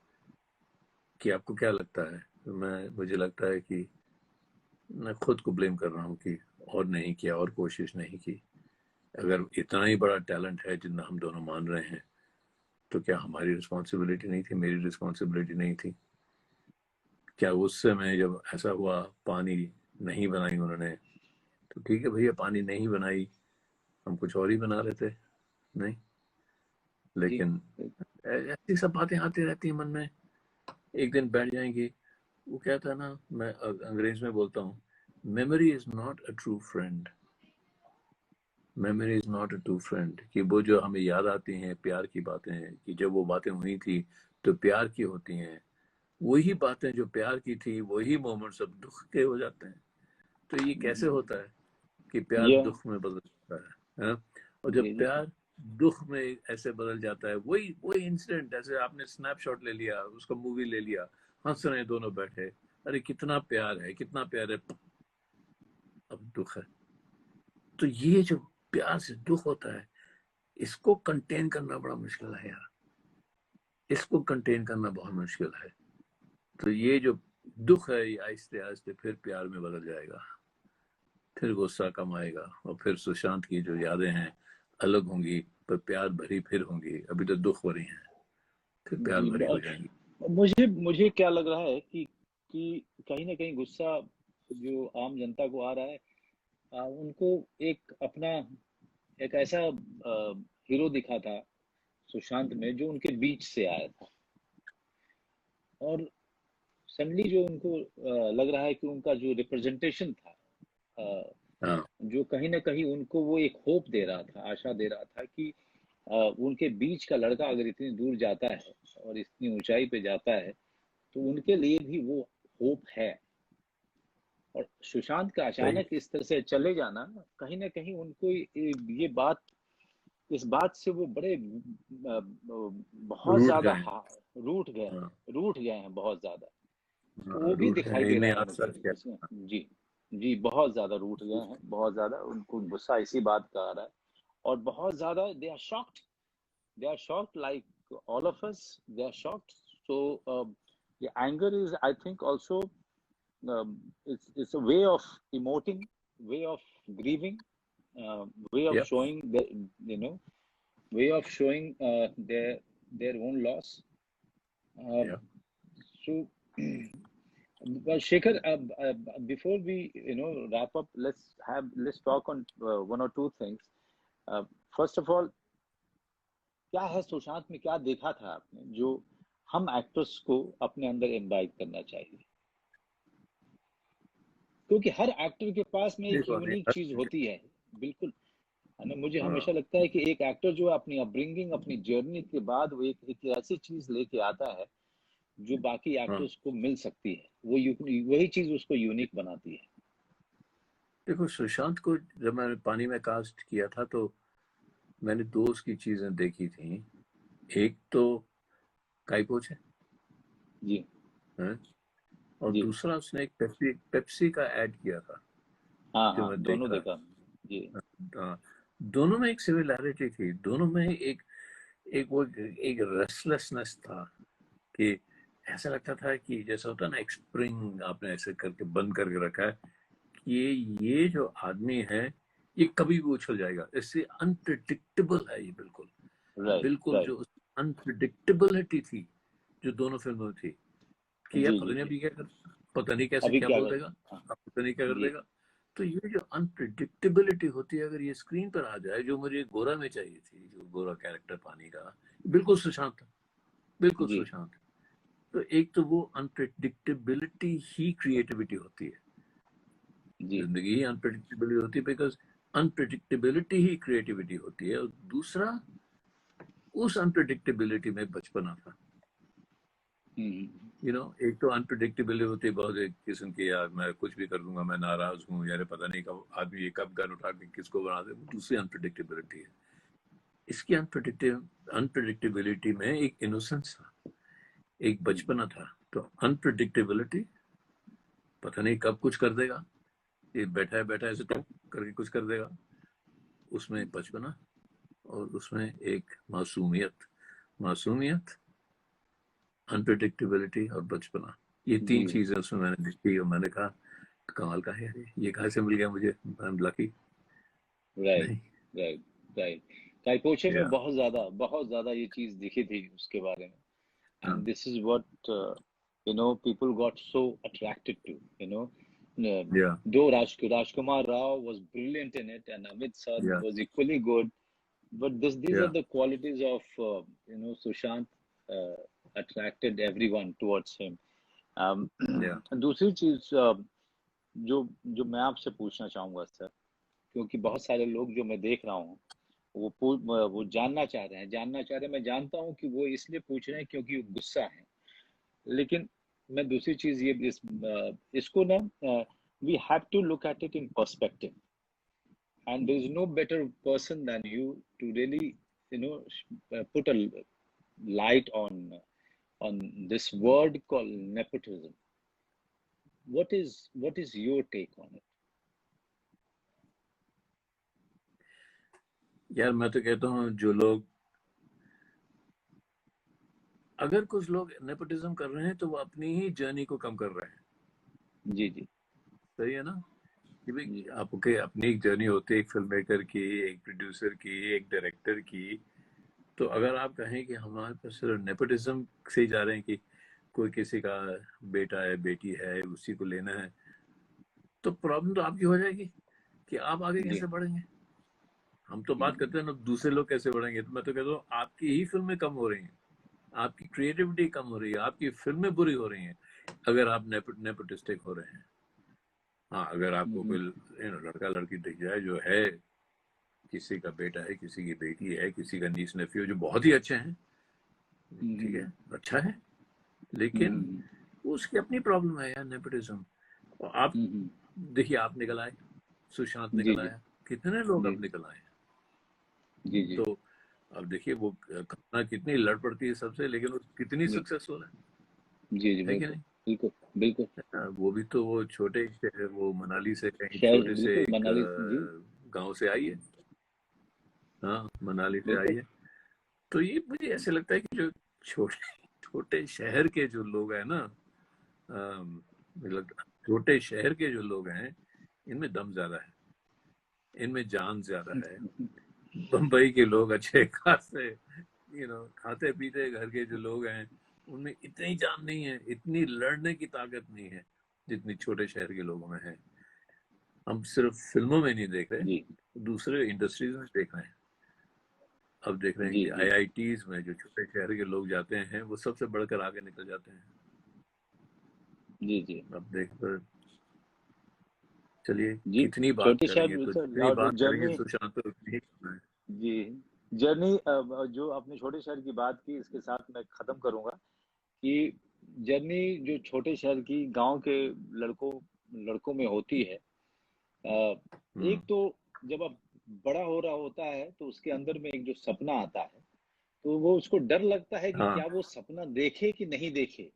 कि आपको क्या लगता है, तो मुझे लगता है कि मैं खुद को ब्लेम कर रहा हूँ कि और नहीं किया और कोशिश नहीं की. अगर इतना ही बड़ा टैलेंट है जितना हम दोनों मान रहे हैं तो क्या हमारी रिस्पॉन्सिबिलिटी नहीं थी, मेरी रिस्पॉन्सिबिलिटी नहीं थी? क्या उस समय जब ऐसा हुआ पानी नहीं बनाई उन्होंने, तो ठीक है भैया पानी नहीं बनाई, हम कुछ और ही बना रहे थे नहीं. लेकिन ऐसी सब बातें आती रहती है मन में, एक दिन बैठ जाएंगी. वो कहता है ना, मैं अंग्रेज में बोलता हूँ, memory is not a true friend. Memory is not a true friend. कि वो जो हमें याद आती हैं प्यार की बातें हैं कि जब वो बातें हुई थी तो प्यार की होती हैं, वही बातें जो प्यार की थी वही मोमेंट्स अब दुख के हो जाते हैं. तो ये कैसे होता है कि प्यार दुख में बदल जाता है? और जब प्यार दुख में ऐसे बदल जाता है, वही इंसिडेंट, ऐसे आपने स्नैपशॉट ले लिया, उसका मूवी ले लिया, हंस रहे हैं दोनों बैठे, अरे कितना प्यार है, अब दुख है. तो ये जो प्यार से दुख होता है, इसको कंटेन करना बड़ा मुश्किल है यार. इसको कंटेन करना बहुत मुश्किल है. तो ये जो दुख है ये आहिस्ते आहिस्ते फिर प्यार में बदल जाएगा, फिर गुस्सा कम आएगा, और फिर सुशांत की जो यादें हैं अलग होंगी पर प्यार भरी फिर होंगी. अभी तो दुख भरी हैं, फिर प्यार भरी हो जाएंगी. मुझे क्या लग रहा है कि कहीं ना कहीं गुस्सा जो आम जनता को आ रहा है, उनको एक अपना एक ऐसा हीरो दिखा था सुशांत में जो उनके बीच से आया था, और सडनली जो उनको लग रहा है कि उनका जो रिप्रेजेंटेशन था, जो कहीं ना कहीं उनको वो एक होप दे रहा था, आशा दे रहा था कि उनके बीच का लड़का अगर इतनी दूर जाता है और इतनी ऊंचाई पे जाता है तो उनके लिए भी वो होप है. और सुशांत का अचानक इस तरह से चले जाना, कहीं ना कहीं उनको इस बात से वो बड़े बहुत ज्यादा रूठ गए हैं बहुत ज्यादा. वो भी दिखाई दे रहा है जी, बहुत ज्यादा रूठ गए हैं, बहुत ज्यादा उनको गुस्सा इसी बात का आ रहा है, और बहुत ज्यादा they are shocked like all of us, they are shocked. So the anger is, I think, also it's a way of emoting, way of grieving, way of Yeah. showing the, way of showing their own loss. Yeah. So, well, Shekhar, before we wrap up, let's talk on one or two things. First of all, क्या है सुशांत में, क्या देखा था आपने जो हम actors को अपने अंदर इनवाइट करना चाहिए? क्योंकि हर एक्टर के पास में एक देखो, यूनिक हर- चीज होती है, बिल्कुल है ना। मुझे हाँ। हमेशा लगता है कि एक एक्टर जो है अपनी अपब्रिंगिंग, अपनी जर्नी के बाद वो एक ऐसी चीज लेके आता है जो बाकी एक्टर्स को मिल सकती है, वही चीज उसको यूनिक बनाती है। देखो, सुशांत को जब मैंने पानी में कास्ट किया था तो मैंने दो उसकी चीजें देखी थी। एक तो काइपोच है, जी और जी, दूसरा उसने एक पेप्सी का ऐड किया था हाँ जो हाँ, मैं दोनों देखा। देखा जी। दोनों में एक सिमिलैरिटी थी, दोनों में एक रेस्टलेसनेस था कि ऐसा लगता था कि जैसा होता है ना, एक स्प्रिंग आपने ऐसे करके बंद करके रखा है कि ये जो आदमी है ये कभी भी उछल जाएगा। इससे अनप्रिडिक्टेबल है ये, बिल्कुल बिल्कुल राइट, जो अनप्रिडिक्टेबिलिटी थी जो दोनों फिल्मों में थी कि यार जी पता जी नहीं जी, अभी क्या कर, पता नहीं कैसे अभी क्या क्या बोल कर, देगा, हाँ, पता नहीं क्या कर जी देगा। तो ये जो अनप्रिडिक्टेबिलिटी होती है, अगर ये स्क्रीन पर आ जाए, जो मुझे गोरा में चाहिए थी, जो गोरा कैरेक्टर पानी का, बिल्कुल सुशांत था, बिल्कुल जी सुशांत। तो एक तो वो अनप्रिडिक्टेबिलिटी ही क्रिएटिविटी होती है, जी जिंदगी ही अनप्रिडिक्टेबिलिटी होती है, बिकॉज अनप्रिडिक्टेबिलिटी ही क्रिएटिविटी होती है। और दूसरा, उस अनप्रिडिक्टेबिलिटी में बचपना था। एक तो अनप्रिडिक्टेबिलिटी होती है बहुत, एक किस्म की, यार मैं कुछ भी कर दूंगा, मैं नाराज हूँ यार, पता नहीं कब आदमी ये कब गन उठा के किसको बना दे। दूसरी अनप्रिडिक्टेबिलिटी है। इसकी अनप्रिडिक्टेबिलिटी में एक इनोसेंस था, एक बचपना था। तो अनप्रिडिक्टेबिलिटी, पता नहीं कब कुछ कर देगा, ये बैठा है ऐसे टॉक करके कुछ कर देगा, उसमें बचपना और उसमें एक मासूमियत, अनप्रिडिक्टेबिलिटी और बचपना, ये तीन जी, चीजें उसमें मैंने देखी और मैंने कहा कमाल का है ये कहाँ से मिल गया मुझे, आई एम लकी। राइट नहीं, राइट राइट। काइपोचे में या बहुत ज्यादा ये चीज दिखी थी उसके बारे में, and this is what people got so attracted to, या though Rajkumar Rao was brilliant in it and Amit Sir या was equally good, but these या are the qualities of Sushant attracted everyone towards him. um, या दूसरी चीज जो जो मैं आपसे पूछना चाहूंगा सर, क्योंकि बहुत सारे लोग जो मैं देख रहा हूँ वो जानना चाह रहे हैं। मैं जानता हूँ कि वो इसलिए पूछ रहे हैं क्योंकि वो गुस्सा है, लेकिन मैं दूसरी चीज ये इसको ना, we have to look at it in perspective, and there is no better person than you to really put a light on this word called nepotism. What is your take on it? यार मैं तो कहता हूँ, जो लोग, अगर कुछ लोग नेपोटिज्म कर रहे हैं तो वो अपनी ही जर्नी को कम कर रहे हैं। जी जी सही है ना कि भाई जी आपके अपनी एक जर्नी होती है, एक फिल्म मेकर की, एक प्रोड्यूसर की, एक डायरेक्टर की। तो अगर आप कहें कि हमारे पास सिर्फ नेपोटिज्म से ही जा रहे हैं कि कोई किसी का बेटा है, बेटी है, उसी को लेना है, तो प्रॉब्लम तो आपकी हो जाएगी कि आप आगे जी कैसे बढ़ेंगे। हम तो बात करते हैं ना दूसरे लोग कैसे बढ़ेंगे, तो मैं तो कहता हूँ आपकी ही फिल्में कम हो रही हैं, आपकी क्रिएटिविटी कम हो रही है, आपकी फिल्में बुरी हो रही हैं अगर आप नेपोटिस्टिक हो रहे हैं। हाँ, अगर आपको कोई लड़का लड़की दिख जाए जो है, किसी का बेटा है, किसी की बेटी है, किसी का नीस नेफ्यू, जो बहुत ही अच्छे हैं, ठीक है, अच्छा है, लेकिन उसकी अपनी प्रॉब्लम है यार, नेपोटिज्म। और आप देखिए, आप निकल आए, सुशांत जी निकल जी आया, कितने लोग जी अब निकल आए। जी जी तो अब देखिए वो कल्पना कितनी लड़ पड़ती है सबसे, लेकिन वो कितनी जी सक्सेसफुल जी जी, है कि बिल्कुल नहीं। बिल्कुल बिल्कुल। वो भी तो वो छोटे से, वो मनाली से कहीं शहर, छोटे से बिल्कुल एक मनाली जी, गांव से आई है। हाँ, मनाली से आई बिल्कुल। है। तो ये मुझे ऐसे लगता है कि जो छोटे छोटे शहर के जो लोग हैं ना, मतलब छोटे शहर के जो लोग हैं, इनमें दम ज्यादा है, इनमें जान ज्यादा है। बम्बई के लोग अच्छे खासे खाते पीते घर के जो लोग हैं, उनमें इतनी जान नहीं है, इतनी लड़ने की ताकत नहीं है जितनी छोटे शहर के लोगों में है। हम सिर्फ फिल्मों में नहीं देख रहे, जी दूसरे इंडस्ट्रीज में देख रहे हैं। अब देख रहे हैं जी कि जी आईआईटीज में जो छोटे शहर के लोग जाते हैं, वो सबसे बढ़कर आगे निकल जाते हैं। जी जी अब देख चलिए, जी। कितनी बात छोटे करेंगे, तो जितनी शहर बात करेंगे जर्नी, सुशांत तो उतनी ही कम है। जी जर्नी, जो आपने छोटे शहर की बात की, इसके साथ मैं खत्म करूंगा कि जर्नी जो छोटे शहर की गांव के लड़कों लड़कों में होती है, हम्म, एक तो जब आप बड़ा हो रहा होता है तो उसके अंदर में एक जो सपना आता है, तो वो उसको डर लगता है कि हाँ क्या वो सपना देखे कि नहीं देखे।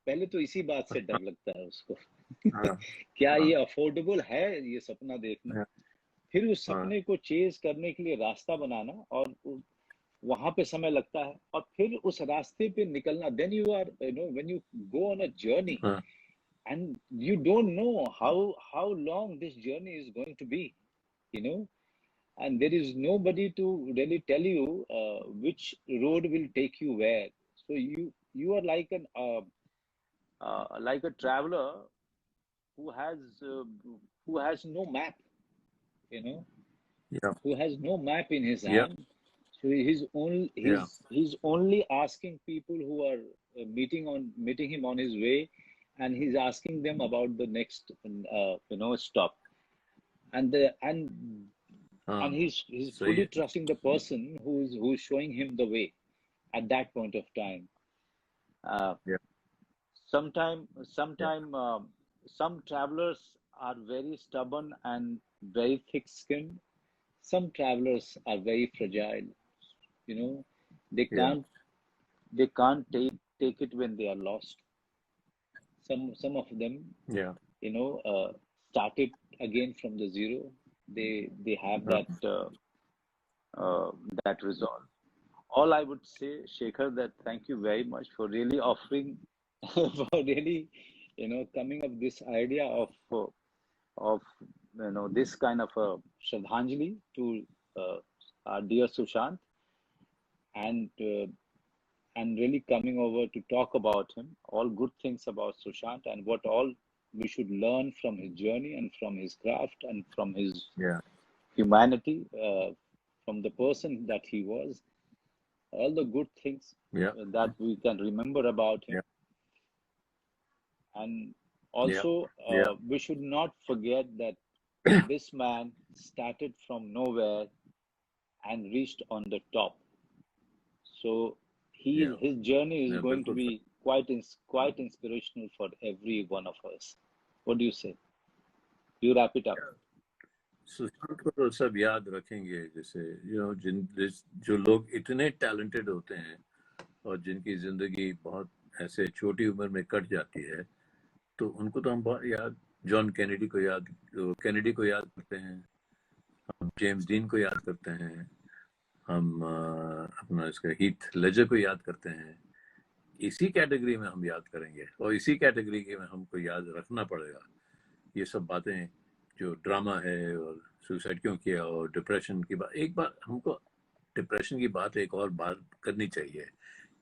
पहले तो इसी बात से डर लगता है उसको हाँ क्या हाँ ये अफोर्डेबल है ये सपना देखना। हाँ फिर उस हाँ सपने को चेज करने के लिए रास्ता बनाना, और वहां पे समय लगता है, और फिर उस रास्ते पे निकलना। Then you are when you go on a journey, हाँ and you don't know how long this journey is going to be, you know and there is nobody to really tell you which road will take you where. So you are like a traveler who has uh, who has no map, you know yeah who has no map in his yeah hand. So yeah he's only asking people who are meeting him on his way, and he's asking them about the next stop. And हाँ he's सही fully है trusting the person who's showing him the way at that point of time. uh, yeah yeah Some travelers are very stubborn and very thick skinned. Some travelers are very fragile, you know they yeah can't take it when they are lost. Some of them, yeah started again from the zero. They have हाँ uh, that resolve. All I would say, Shekhar, that thank you very much for really offering, for really, coming up this idea of this kind of a Shraddhanjali to our dear Sushant, and really coming over to talk about him, all good things about Sushant, and what all we should learn from his journey and from his craft and from his yeah humanity, from the person that he was, all the good things yeah that we can remember about him. yeah And yeah also, yeah we should not forget that this man started from nowhere and reached on the top. So yeah his journey is yeah going to बिल्कुल sir. be quite inspirational for every one of us. What do you say? You wrap it up. Sushant को तो सब याद रखेंगे, जैसे जो लोग इतने टैलेंटेड होते हैं और जिनकी जिंदगी बहुत ऐसे छोटी उम्र में कट जाती है, तो उनको तो हम बहुत याद, जॉन कैनेडी को याद करते हैं, हम जेम्स डीन को याद करते हैं, हम अपना इसका हीथ लेजर को याद करते हैं। इसी कैटेगरी में हम याद करेंगे, और इसी कैटेगरी में हमको याद रखना पड़ेगा ये सब बातें, जो ड्रामा है और सुसाइड क्यों किया और डिप्रेशन की बात। एक बार हमको डिप्रेशन की बात एक और बात करनी चाहिए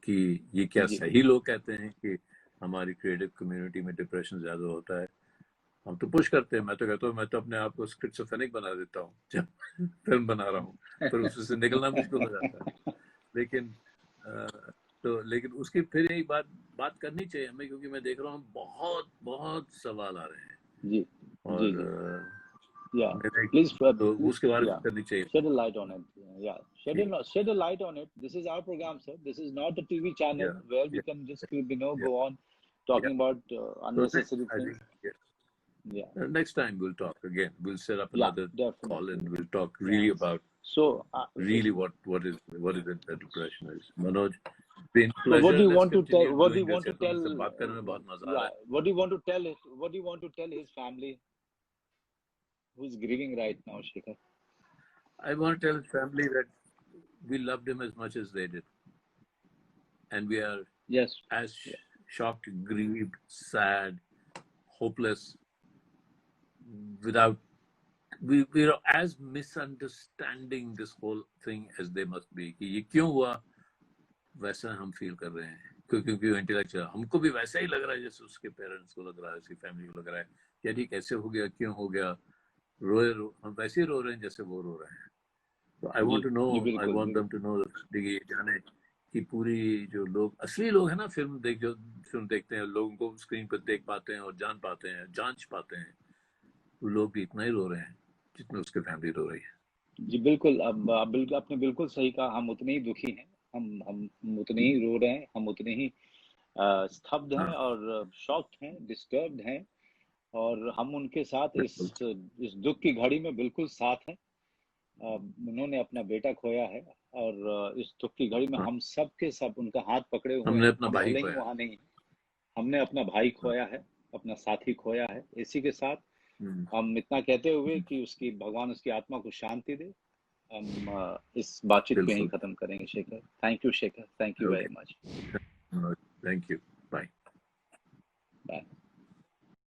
कि ये क्या जी सही लोग कहते हैं कि हमारी क्रिएटिव कम्युनिटी में डिप्रेशन ज्यादा होता है? हम तो पुश करते हैं, मैं तो कहता हूँ, मैं तो अपने आप को स्किज़ोफ्रेनिक बना देता हूँ जब फिल्म बना रहा हूँ, पर उससे निकलना मुश्किल हो जाता है। लेकिन लेकिन उसकी फिर एक बात करनी चाहिए हमें, क्योंकि मैं देख रहा हूँ बहुत बहुत सवाल आ रहे हैं, जी जी जी और Yeah, मेरे please, तो उसके बारे में yeah, करनी चाहिए shed a light on it. Yeah, कि shed a light on it. This is our program, sir. This is not a TV channel yeah where we yeah can just, yeah go on yeah talking about so unnecessary I things. think yeah. Yeah, Next time we'll talk again, we'll set up yeah, another call definitely. and we'll talk Yeah. really about So, really what is it that depression is. Manoj, been so what pleasure, do you let's want to tell? continue What do you doing want this to यार, तुमसे tell? बात करने में बहुत मजा आ रहा Yeah, है। what do you want to tell it? What do you want to tell his family who's grieving right now, Shekhar? I want to tell his family that we loved him as much as they did, and we are Yes. as shocked, grieved, sad, hopeless, without we are as misunderstanding this whole thing as they must be कि ये क्यों हुआ, वैसा हम feel कर रहे हैं, क्योंकि इंटेलेक्चुअल हमको भी वैसा ही लग रहा है जैसे उसके पेरेंट्स को लग रहा है, उसकी फैमिली को लग रहा है कि यार ये कैसे हो गया, क्यों हो गया, हम वैसे ही रो रहे हैं जैसे वो रो रहे हैं. तो I want to know, I want them to know, देखिए जाने कि पूरी जो लोग असली लोग हैं ना, फिल्म देखते हैं, लोगों को स्क्रीन पर देख पाते हैं और जान पाते हैं, जांच पाते हैं, वो लोग भी इतना ही रो रहे हैं जितना उसके फैमिली रो रही है. जी बिल्कुल. अब बिल्कुल आपने बिल्कुल सही कहा. हम उतने ही दुखी हैं, हम उतने ही रो रहे हैं, हम उतने ही स्तब्ध हैं और शॉक्ड हैं, डिस्टर्ब्ड हैं, और हम उनके साथ इस दुख की घड़ी में बिल्कुल साथ हैं. उन्होंने अपना बेटा खोया है, और इस दुख की घड़ी में हम सब के सब उनका हाथ पकड़े हुए हमने हैं. अपना हम भाई भले ही खोया. वहां नहीं, हमने अपना भाई खोया है, अपना साथी खोया है. इसी के साथ हम इतना कहते हुए कि उसकी भगवान उसकी आत्मा को शांति दे, हम इस बातचीत को यहीं बिल्कुल. खत्म करेंगे. Shekhar, thank you Shekhar, thank you very Okay. Much. Thank you.